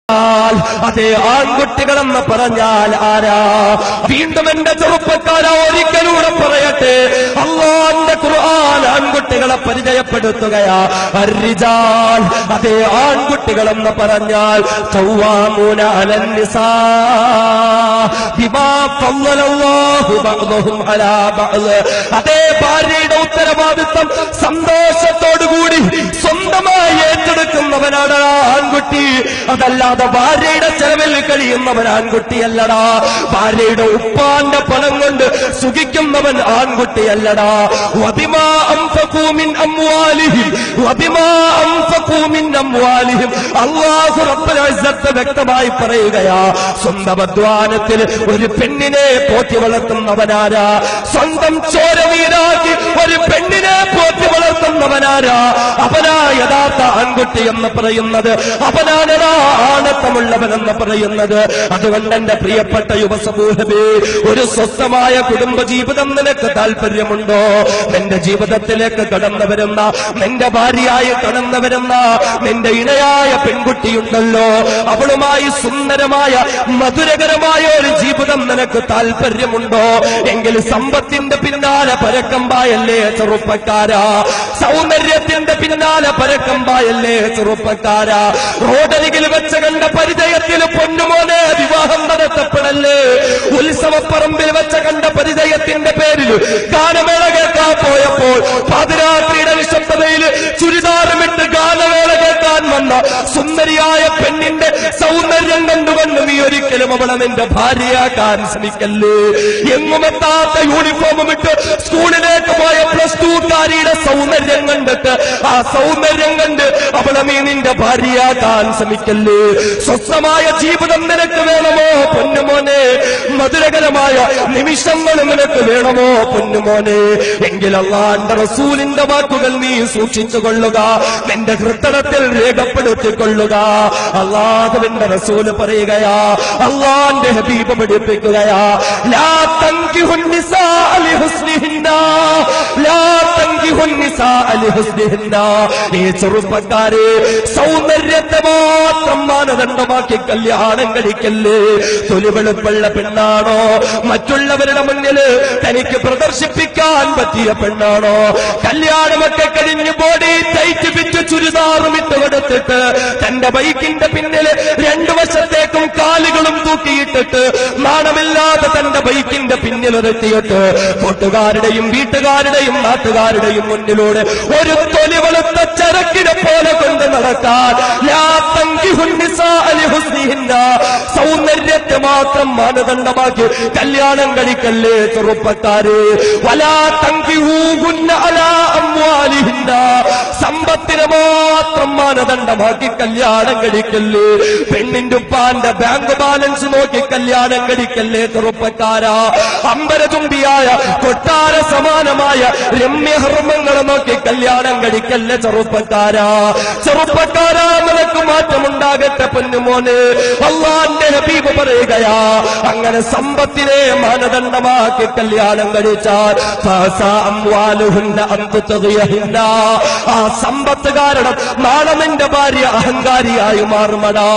അതേ ആൺകുട്ടികളെന്ന് പറഞ്ഞാൽ ആരാ? വീണ്ടും എന്റെ ചെറുപ്പക്കാരാ ഒരിക്കലൂടെ പറയട്ടെ, അല്ലാഹുവിന്റെ ഖുർആൻ ആൺകുട്ടികളെ പരിചയപ്പെടുത്തുകയാ. അർരിജാൽ, അതേ ആൺകുട്ടികളെന്ന് പറഞ്ഞാൽ ഖവ്വാമൂന അലൻ നിസാ ബിമാ ഫളലല്ലാഹു ബഅ്ദഹും അലാ ബഅദ്. അതേ ഭാര്യയുടെ ഉത്തരവാദിത്വം സന്തോഷത്തോടുകൂടി സ്വന്തമായി ഏറ്റെടുക്കുന്നവനാണ് ആൺകുട്ടി. അതല്ലാതെ ഭാര്യയുടെ ചെലവിൽ കഴിയുന്നവൻ ആൺകുട്ടിയല്ലടാ. ഭാര്യയുടെ ഉപ്പാന്റെ പണം കൊണ്ട് സുഖിക്കുന്നവൻ ആൺകുട്ടിയല്ലടാ. വബിമാ അൻഫഖൂ മിൻ അംവാലിഹിം വബിമാ അൻഫഖൂ മിൻ അംവാലിഹിം. അല്ലാഹു റബ്ബുൽ ഇസ്സത്ത് വ്യക്തമായി പറയുകയാ, സ്വന്തം അധ്വാനത്തിൽ ഒരു പെണ്ണിനെ പോറ്റി വളർത്തുന്നവനാരാ? സ്വന്തം ചോര വീരാക്കി ഒരു പെണ്ണിനെ പോറ്റി വളർത്തുന്നവനാരാ? അവനാ യഥാർത്ഥ ആൺകുട്ടി എന്ന് പറയുന്നത്. അവനാണടാ ആണത്തമുള്ളവനെന്ന് പറയുന്നത്. അതുകൊണ്ട് എന്റെ പ്രിയപ്പെട്ട യുവസമൂഹമേ, ഒരു സ്വസ്ഥമായ കുടുംബജീവിതം നിനക്ക് താല്പര്യമുണ്ടോ? നിന്റെ ജീവിതത്തിലേക്ക് കടന്നു വരുന്ന, നിന്റെ ഭാര്യയായി കടന്നു വരുന്ന നിന്റെ ഇണയായ പെൺകുട്ടിയുണ്ടല്ലോ, അവളുമായി സുന്ദരമായ മധുരകരമായ ഒരു ജീവിതം നിനക്ക് താല്പര്യമുണ്ടോ? എങ്കിൽ സമ്പത്തിന്റെ പിന്നാലെ പരക്കമ്പായല്ലേ ചെറുപ്പക്കാരാ? സൗന്ദര്യത്തിന്റെ പിന്നാലെ പരക്കമ്പായല്ലേ ചെറുപ്പക്കാരാ? റോഡരികിൽ വെച്ച് കണ്ട പരിചയത്തിൽ പൊന്നുമോനെ വിവാഹം നടത്തപ്പെടല്ലേ? ഉത്സവപ്പറമ്പിൽ വെച്ച് കണ്ട പരിചയത്തിന്റെ പേരിൽ ഗാനമേള കേൾക്കാൻ പോയപ്പോൾ പാതിരാത്രിയുടെ നിശബ്ദതയിൽ ചുരിദാറുമിട്ട് ഗാനമേള കേൾക്കാൻ വന്ന സുന്ദരിയായ പെണ്ണിന്റെ സൗന്ദര്യം കണ്ടുകൊണ്ട് നീ ഒരിക്കലും അവളെ നിന്റെ ഭാര്യയാക്കാൻ ശ്രമിക്കല്ലേ. എങ്ങുമെത്താത്ത യൂണിഫോമും ഇട്ട് സ്കൂളിലേക്ക് പോയ പ്ലസ് ടുക്കാരിയുടെ സൗന്ദര്യം കണ്ടിട്ട് ആ സൗന്ദര്യം കണ്ട് അവളെ നീ നിന്റെ ഭാര്യയാക്കാൻ ശ്രമിക്കല്ലേ. സ്വസ്ഥമായ ജീവിതം നിനക്ക് വേണമോ പൊന്നുമോനെ? മധുരകരമായ നിമിഷങ്ങൾ നിനക്ക് വേണമോ പൊന്നുമോനെ? എങ്കിൽ അല്ലാഹുവിന്റെ റസൂലിന്റെ വാക്കുകൾ നീ സൂക്ഷിച്ചുകൊള്ളുക, നിന്റെ ഹൃദയത്തിൽ രേഖപ്പെടുത്തിക്കൊള്ളുക. അല്ലാഹുവിന്റെ റസൂൽ പറയുകയാ, അല്ലാഹുവിന്റെ ഹബീബ് പഠിപ്പിക്കുകയാ, ലാ തൻകിഹുൻ നിസാ ലിഹുസ്നിഹിന്ന ലാ തൻകിഹുൻ നിസാ ലിഹുസ്നിഹിന്ന. ഈ ചെറുപ്പക്കാരെ, സൗന്ദര്യത്തെ മാത്രം മാനദണ്ഡമാക്കി കല്യാണം കഴിക്കല്ലേ. തൊലിവെളുപ്പുള്ള പെണ്ണാണോ? മറ്റുള്ളവരുടെ മുന്നിൽ തനിക്ക് പ്രദർശിപ്പിക്കാൻ പറ്റിയ പെണ്ണാണോ? കല്യാണമൊക്കെ കഴിഞ്ഞ് ബോഡി ടൈറ്റ് ഫിറ്റ് ചുരിദാറും ഇട്ട് കൊടുത്തിട്ട് തന്റെ ബൈക്കിന്റെ പിന്നിൽ രണ്ടു വശത്തേക്കും കാലുകളും തൂക്കിയിട്ടിട്ട് നാണമില്ലാതെ തന്റെ ബൈക്കിന്റെ പിന്നിലിറത്തിയിട്ട് കൂട്ടുകാരുടെയും വീട്ടുകാരുടെയും നാട്ടുകാരുടെയും മുന്നിലൂടെ ഒരു തൊലിവെളുത്ത ചരക്കിനെ പോലെ കൊണ്ട് നടക്കാൻ സൗന്ദര്യത്തെ മാത്രം മാനദണ്ഡമാക്കി കല്യാണം കഴിക്കല്ലേ ചെറുപ്പക്കാരെ. വലാ തൻകിഹൂഹുന്ന അലാ അംവാലിഹിന്ന. സമ്പത്തിനെ മാത്രം മാനദണ്ഡമാക്കി കല്യാണം കഴിക്കല്ലേ. പെണ്ണിന്റെ ഉപ്പാന്റെ ബാങ്ക് ബാലൻസ് നോക്കി കല്യാണം കഴിക്കല്ലേ ചെറുപ്പക്കാരാ. അമ്പരതുമ്പിയായ കൊട്ടാര സമാനമായ രമ്യഹർമ്മങ്ങളെ നോക്കി കല്യാണം കഴിക്കല്ലേ ചെറുപ്പക്കാരാ. ചെറുപ്പക്കാരാ, നിനക്ക് മാറ്റമുണ്ടാകട്ടെ പൊന്നുമോനെ. അല്ലാഹുവിന്റെ ഹബീബ് പറയുകയാ, അങ്ങനെ സമ്പത്തിനെ മാനദണ്ഡമാക്കി കല്യാണം കഴിച്ചാൽ ആ സമ്പത്ത് കാരണം നാളെ നിന്റെ ഭാര്യ അഹങ്കാരിയായി മാറുമടാ.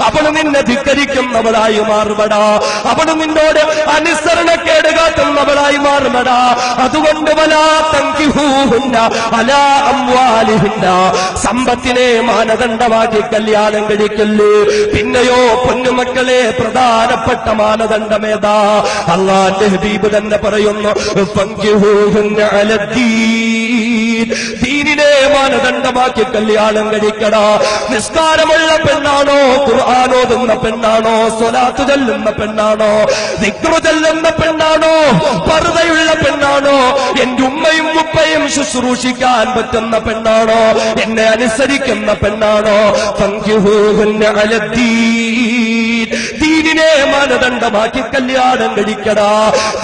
അവള് നിന്നെ ധിക്കരിക്കുന്നവളായി മാറുമടാ. അവള് നിന്നോട് അനുസരണക്കേട് കാട്ടുന്നവളായി മാറുമടാ. അതുകൊണ്ട് വലാ തൻകിഹൂഹുന്ന അലാ അംവാലിഹിന്ന. സമ്പത്തിനെ മാനദണ്ഡമാക്കി കല്യാണം കഴിക്കല്ലേ. പിന്നെയോ പൊന്നുമക്കളെ, പ്രധാനപ്പെട്ട മാനദണ്ഡമേതാ? അല്ലാഹുവിന്റെ ഹബീബ് തന്നെ പറയുന്നു, ഫൻകിഹൂഹുന്ന അലദ്ദീൻ. ദീനിനെ മാനദണ്ഡമാക്കി കല്യാണം കഴിക്കടാ. നിസ്കാരമുള്ള പെണ്ണാണോ? ഖുർആൻ ഓതുന്ന പെണ്ണാണോ? സ്വലാത്ത് ചൊല്ലുന്ന പെണ്ണാണോ? ദിക്റ് ചൊല്ലുന്ന പെണ്ണാണോ? പർദയുള്ള പെണ്ണാണോ? എന്റെ ഉമ്മയും ഉപ്പയും ശുശ്രൂഷിക്കാൻ പറ്റുന്ന പെണ്ണാണോ? എന്നെ അനുസരിക്കുന്ന പെണ്ണാണോ? ഫൻകിഹൂഹുന്ന അലദ്ദീൻ. ദീനിനെ മാനദണ്ഡമാക്കി കല്യാണം കഴിക്കടാ.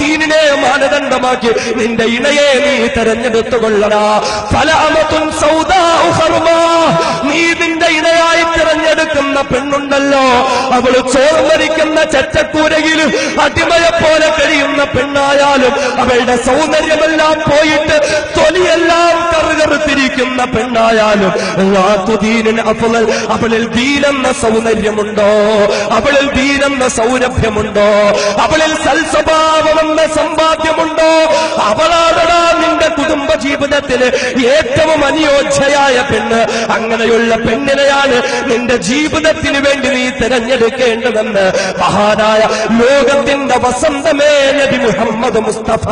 ദീനിനെ മാനദണ്ഡമാക്കി നിന്റെ ഇണയെ നീ തെരഞ്ഞെടുത്തുകൊള്ളടാ. ഫലഅമതുൻ സൗദാഉ ഖർമാ. നീ നിന്റെ ഇണയായി തെരഞ്ഞെടുക്ക നടക്കുന്ന പെണ്ണുണ്ടല്ലോ, അവള് ചോർന്നരിക്കുന്ന ചറ്റക്കൂരയിലും അടിമയെപ്പോലെ കഴിയുന്ന പെണ്ണായാലും അവളുടെ സൗന്ദര്യമെല്ലാം പോയിട്ട് തൊലിയെല്ലാം കറുകറുത്തിരിക്കുന്ന പെണ്ണായാലും അവളിൽ ദീനെന്ന സൗന്ദര്യമുണ്ടോ, അവളിൽ ദീനെന്ന സൗരഭ്യമുണ്ടോ, അവളിൽ സൽസ്വഭാവമെന്ന സമ്പാദ്യമുണ്ടോ, അവളാടടാ നിന്റെ കുടുംബ ജീവിതത്തില് ഏറ്റവും അനുയോജ്യയായ പെണ്ണ്. അങ്ങനെയുള്ള പെണ്ണിനെയാണ് നിന്റെ ജീവിതത്തിന് വേണ്ടി നീ തിരഞ്ഞെടുക്കേണ്ടതെന്ന് മഹാനായ ലോകത്തിന്റെ വസന്തമേ നബി മുഹമ്മദ് മുസ്തഫ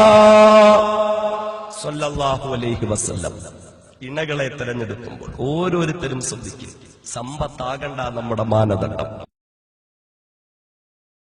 സല്ലല്ലാഹു അലൈഹി വസല്ലം ഇണകളെ തിരഞ്ഞെടുക്കുമ്പോൾ ഓരോരുത്തരും ശ്രദ്ധിക്കും, സമ്പത്താകണ്ട നമ്മുടെ മാനദണ്ഡം.